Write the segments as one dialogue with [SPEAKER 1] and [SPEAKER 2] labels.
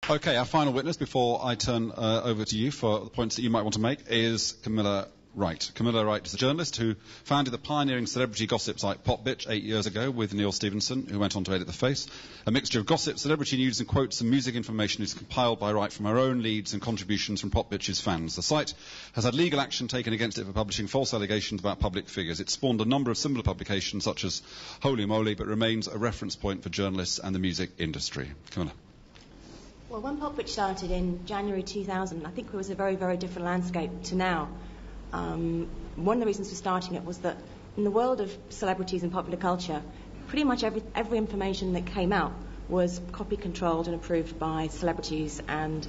[SPEAKER 1] Okay, our final witness before I turn over to you for the points that you might want to make is Camilla Wright. Camilla Wright is a journalist who founded the pioneering celebrity gossip site Popbitch 8 years ago with Neil Stevenson, who went on to edit The Face. A mixture of gossip, celebrity news and quotes and music information is compiled by Wright from her own leads and contributions from Popbitch's fans. The site has had legal action taken against it for publishing false allegations about public figures. It spawned a number of similar publications such as Holy Moly, but remains a reference point for journalists and the music industry. Camilla.
[SPEAKER 2] Well, when Popbitch started in January 2000, I think it was a very, very different landscape to now. One of the reasons for starting it was that in the world of celebrities and popular culture, pretty much every information that came out was copy controlled and approved by celebrities and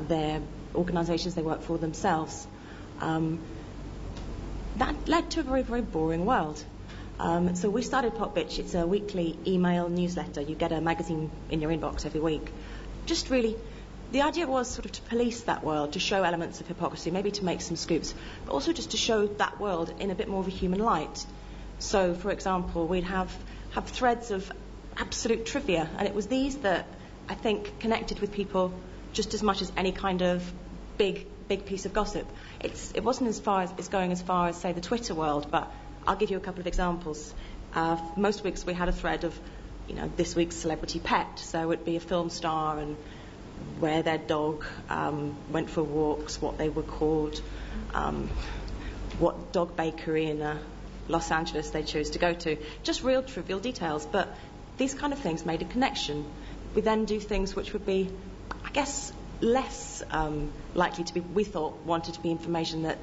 [SPEAKER 2] their organisations they work for themselves. That led to a very, very boring world. So we started Popbitch. It's a weekly email newsletter. You get a magazine in your inbox every week. Just really, the idea was sort of to police that world, to show elements of hypocrisy, maybe to make some scoops, but also just to show that world in a bit more of a human light. So, for example, we'd have threads of absolute trivia, and it was these that I think connected with people just as much as any kind of big piece of gossip. It wasn't going as far as, say, the Twitter world, but I'll give you a couple of examples. Most weeks we had a thread of, this week's celebrity pet, so it'd be a film star and where their dog went for walks, what they were called, what dog bakery in Los Angeles they chose to go to. Just real trivial details, but these kind of things made a connection. We then do things which would be, I guess, less likely to be, we thought, wanted to be information that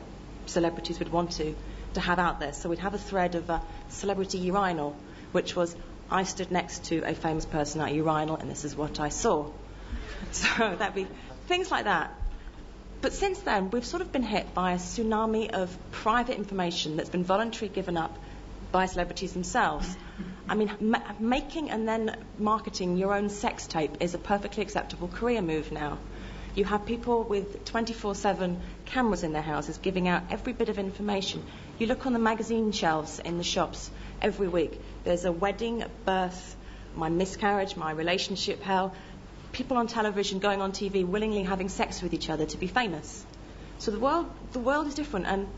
[SPEAKER 2] celebrities would want to have out there. So we'd have a thread of a celebrity urinal, which was, I stood next to a famous person at a urinal and this is what I saw. So that'd be things like that. But since then, we've sort of been hit by a tsunami of private information that's been voluntarily given up by celebrities themselves. I mean, making and then marketing your own sex tape is a perfectly acceptable career move now. You have people with 24/7 cameras in their houses giving out every bit of information. You look on the magazine shelves in the shops every week. There's a wedding, a birth, my miscarriage, my relationship hell. People on television going on TV willingly having sex with each other to be famous. So the world is different, and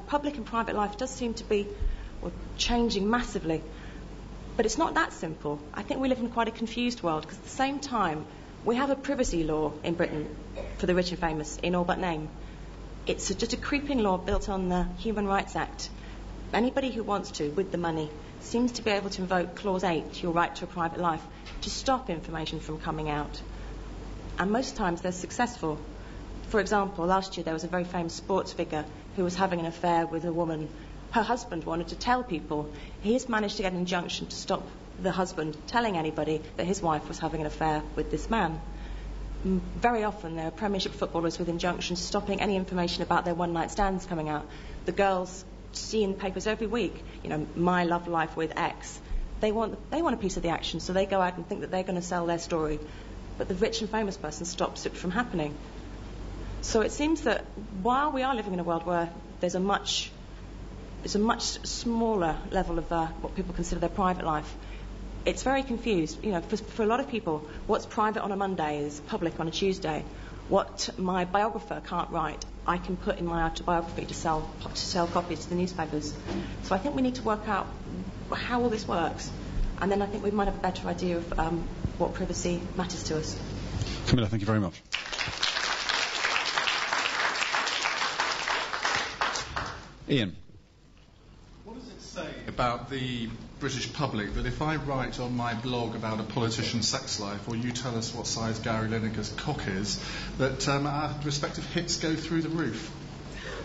[SPEAKER 2] public and private life does seem to be changing massively. But it's not that simple. I think we live in quite a confused world, because at the same time we have a privacy law in Britain for the rich and famous in all but name. It's just a creeping law built on the Human Rights Act. Anybody who wants to, with the money, seems to be able to invoke Clause 8, your right to a private life, to stop information from coming out. And most times they're successful. For example, last year there was a very famous sports figure who was having an affair with a woman. Her husband wanted to tell people. He has managed to get an injunction to stop the husband telling anybody that his wife was having an affair with this man. Very often there are Premiership footballers with injunctions stopping any information about their one-night stands coming out. The girls see in the papers every week, my love life with X. They want a piece of the action, so they go out and think that they're going to sell their story. But the rich and famous person stops it from happening. So it seems that while we are living in a world where there's a much smaller level of what people consider their private life, it's very confused. For a lot of people, what's private on a Monday is public on a Tuesday. What my biographer can't write, I can put in my autobiography to sell copies to the newspapers. So I think we need to work out how all this works, and then I think we might have a better idea of what privacy matters to us.
[SPEAKER 1] Camilla, thank you very much. Ian.
[SPEAKER 3] What does it say about the British public that if I write on my blog about a politician's sex life, or you tell us what size Gary Lineker's cock is, that our respective hits go through the roof?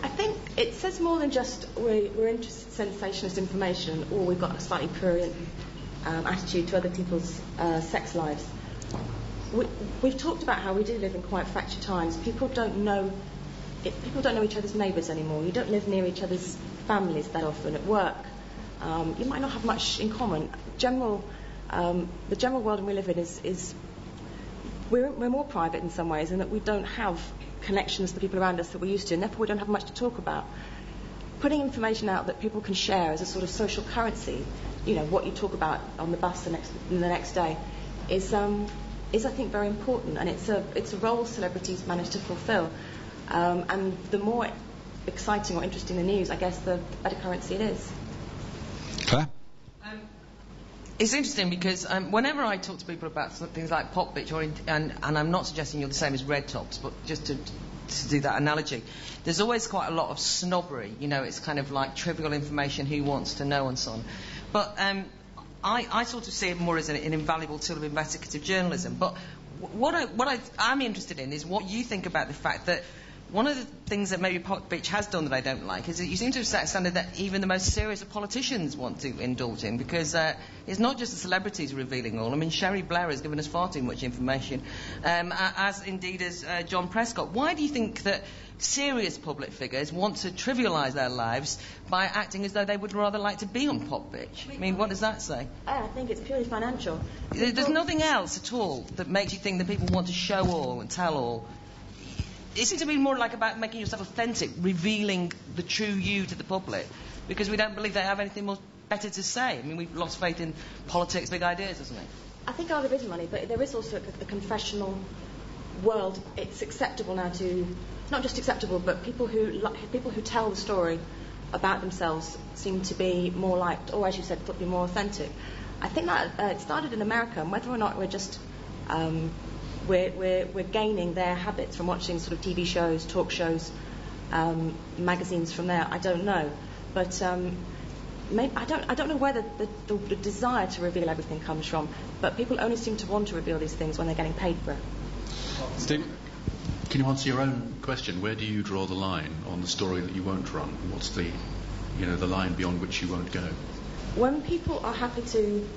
[SPEAKER 2] I think it says more than just we're interested in sensationalist information, or we've got a slightly prurient attitude to other people's sex lives. We've talked about how we do live in quite fractured times. People don't know each other's neighbours anymore. You don't live near each other's families that often. At work, you might not have much in common. The general world we live in is we're more private in some ways, in that we don't have connections to the people around us that we used to, and therefore we don't have much to talk about. Putting information out that people can share as a sort of social currency, what you talk about on the bus the next day, is is, I think, very important, and it's a role celebrities manage to fulfil. And the more exciting or interesting the news, I guess, the better currency it is.
[SPEAKER 1] Claire?
[SPEAKER 4] It's interesting because whenever I talk to people about things like Popbitch, and I'm not suggesting you're the same as Red Tops, but just to do that analogy, there's always quite a lot of snobbery. You know, it's kind of like trivial information, who wants to know, and so on. But I sort of see it more as an invaluable tool of investigative journalism. But what I'm interested in is what you think about the fact that one of the things that maybe Popbitch has done that I don't like is that you seem to have set a standard that even the most serious of politicians want to indulge in, because it's not just the celebrities revealing all. I mean, Sherry Blair has given us far too much information, as indeed as John Prescott. Why do you think that serious public figures want to trivialise their lives by acting as though they would rather like to be on Popbitch? I mean, what does that say?
[SPEAKER 2] I think it's purely financial.
[SPEAKER 4] There's nothing else at all that makes you think that people want to show all and tell all. It seems to be more like about making yourself authentic, revealing the true you to the public, because we don't believe they have anything more better to say. I mean, we've lost faith in politics, big ideas, hasn't it?
[SPEAKER 2] I think there is money, but there is also a confessional world. It's acceptable now to, not just acceptable, but people who tell the story about themselves seem to be more liked, or as you said, be more authentic. I think that it started in America, and whether or not we're just we're gaining their habits from watching sort of TV shows, talk shows, magazines from there. I don't know, but I don't know where the desire to reveal everything comes from. But people only seem to want to reveal these things when they're getting paid for it.
[SPEAKER 1] Steve?
[SPEAKER 5] Can you answer your own question? Where do you draw the line on the story that you won't run? What's the line beyond which you won't go?
[SPEAKER 2] When people are happy to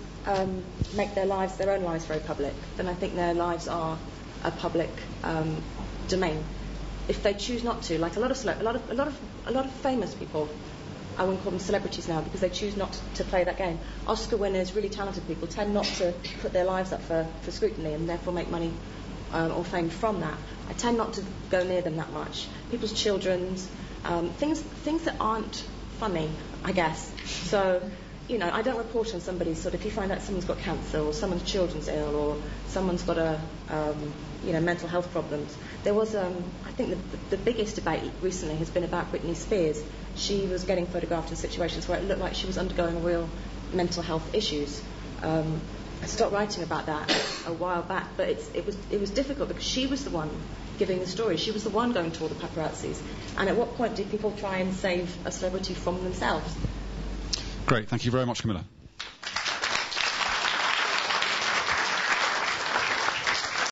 [SPEAKER 2] make their own lives very public, then I think their lives are a public domain. If they choose not to, like a lot of famous people, I wouldn't call them celebrities now because they choose not to play that game. Oscar winners, really talented people, tend not to put their lives up for scrutiny and therefore make money or fame from that. I tend not to go near them that much. People's children's things that aren't funny, I guess. So, I don't report on somebody's sort of, if you find out someone's got cancer or someone's children's ill or someone's got mental health problems. There was, I think the biggest debate recently has been about Britney Spears. She was getting photographed in situations where it looked like she was undergoing real mental health issues. I stopped writing about that a while back, but it was difficult because she was the one giving the story. She was the one going to all the paparazzis. And at what point do people try and save a celebrity from themselves?
[SPEAKER 1] Great, thank you very much, Camilla.